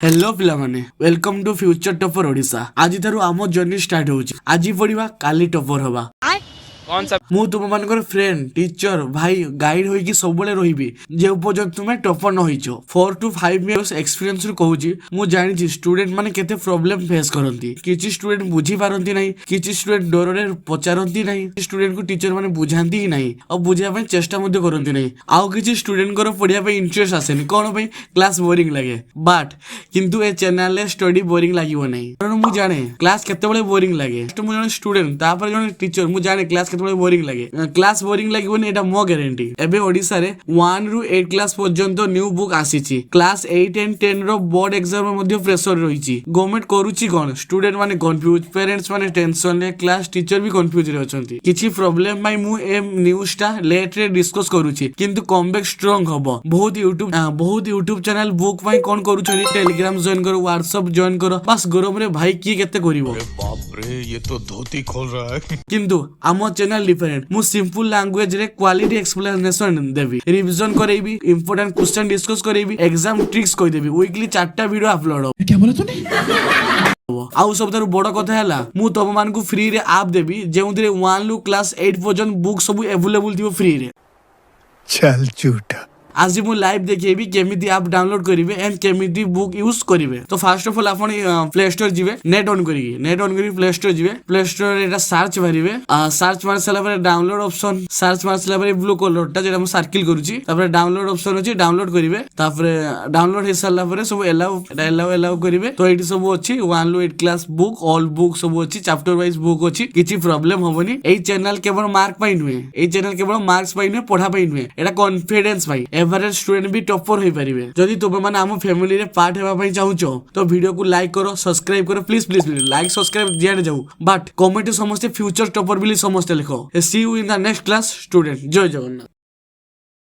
Hello पिला माने welcome to future topper Odisha. आज थारु आम जर्नी स्टार्ट होउची। आज पढ़िबा काली टॉपर हवा। कौन सा मु तुम मानकर फ्रेंड टीचर भाई गाइड होइकी सबले रहिबी जे पर्यंत तुमे टॉपर न होइछो। 4 to 5 इयर्स एक्सपीरियंस रु कहूची मु जानिची स्टूडेंट माने केते प्रॉब्लम फेस करंती। किछि स्टूडेंट बुझी पारंती नाही, किछि स्टूडेंट डररे पचारंती नाही, स्टूडेंट को टीचर माने बुझांती ही नाही और बुझिया पय चेष्टा मध्ये करंती नाही। आउ किछि स्टूडेंट को पढिया पय इंटरेस्ट आसेनी कोन पय क्लास बोरिंग लागे। बट किंतु ए चैनल ले स्टडी बोरिंग लागिवो नाही, कारण मु जाने क्लास केतेबेले बोरिंग लागे। तो मु जने स्टूडेंट तापर जने टीचर मु जाने क्लास बोरिंग लगे। क्लास बोरिंग लगे एटा मो गारंटी। एबे ओडिसा रे 1 ରୁ 8 क्लास पर्यंत न्यू बुक आसीची। क्लास 8 and 10 रो बोर्ड एग्जाम में मध्ये प्रेशर रहिची। गवर्नमेंट करूची कोन स्टूडेंट माने कंफ्यूज, पेरेंट्स माने टेंशन ले, क्लास टीचर भी कंफ्यूज रे अछंती। किछि प्रॉब्लम बाय मु ए न्यूज़ टा लेट रे डिस्कस करूची, किंतु कमबैक स्ट्रांग हबो। बहुत यूट्यूब चैनल बुक बाय कोन करूछनी टेलीग्राम जॉइन करो, व्हाट्सएप जॉइन करो, बस गरम रे भाई की केते करिवो। बाप रे ये तो धोती खोल रहा है। किंतु आम चैनल डिफरेंट। मु सिंपल लैंग्वेज रे क्वालिटी एक्सप्लेनेशन देबी, रिवीजन करेबी, इंपोर्टेंट क्वेश्चन डिस्कस करेबी, एग्जाम ट्रिक्स कहि देबी। वीकली 4टा वीडियो अपलोड हो। क्या बोला तूने? आउ सबथारु बड़ कथा हैला मु तम मानकु फ्री रे ऐप देबी जेउथिरे 1 ରୁ क्लास 8 पर्यंत बुक सब अवेलेबल थिबो फ्री रे। चल झूठा। आज मु लाइव देखेबी केमिति ऐप डाउनलोड करिवे एंड केमिति बुक यूज करिवे। तो फर्स्ट ऑफ ऑल आपण प्ले स्टोर जिवे, नेट ऑन करी प्ले स्टोर जिवे। प्ले स्टोर एटा सर्च मारिवे, सर्च मार सला पर डाउनलोड ऑप्शन, सर्च मार सला पर ब्लू कलर टा जेटा मु सर्किल करूची, तापर डाउनलोड ऑप्शन अछि, डाउनलोड करिवे। तापर डाउनलोड हे सला पर सब एलाउ करिवे। तो एटी सब अछि 1 ରୁ 8 क्लास बुक, ऑल बुक सब अछि, चैप्टर वाइज बुक अछि। किछि प्रॉब्लम होबनी। एई चैनल केवल मार्क पाई नुहे, एई चैनल केवल मार्क्स पाई नुहे, पढ़ा पाई नुहे, एटा कॉन्फिडेंस पाई। एवरेज स्टूडेंट भी टॉपर होई परिबे। जदि तुम माने हम फैमिली रे पार्ट हेबा पई चाहुचो तो वीडियो को लाइक करो, सब्सक्राइब करो, प्लीज लाइक सब्सक्राइब दिया जाऊ। बट कमेंट समस्त फ्यूचर टॉपर बिली समस्त लिखो। See you in the next class student. जय जगन्नाथ।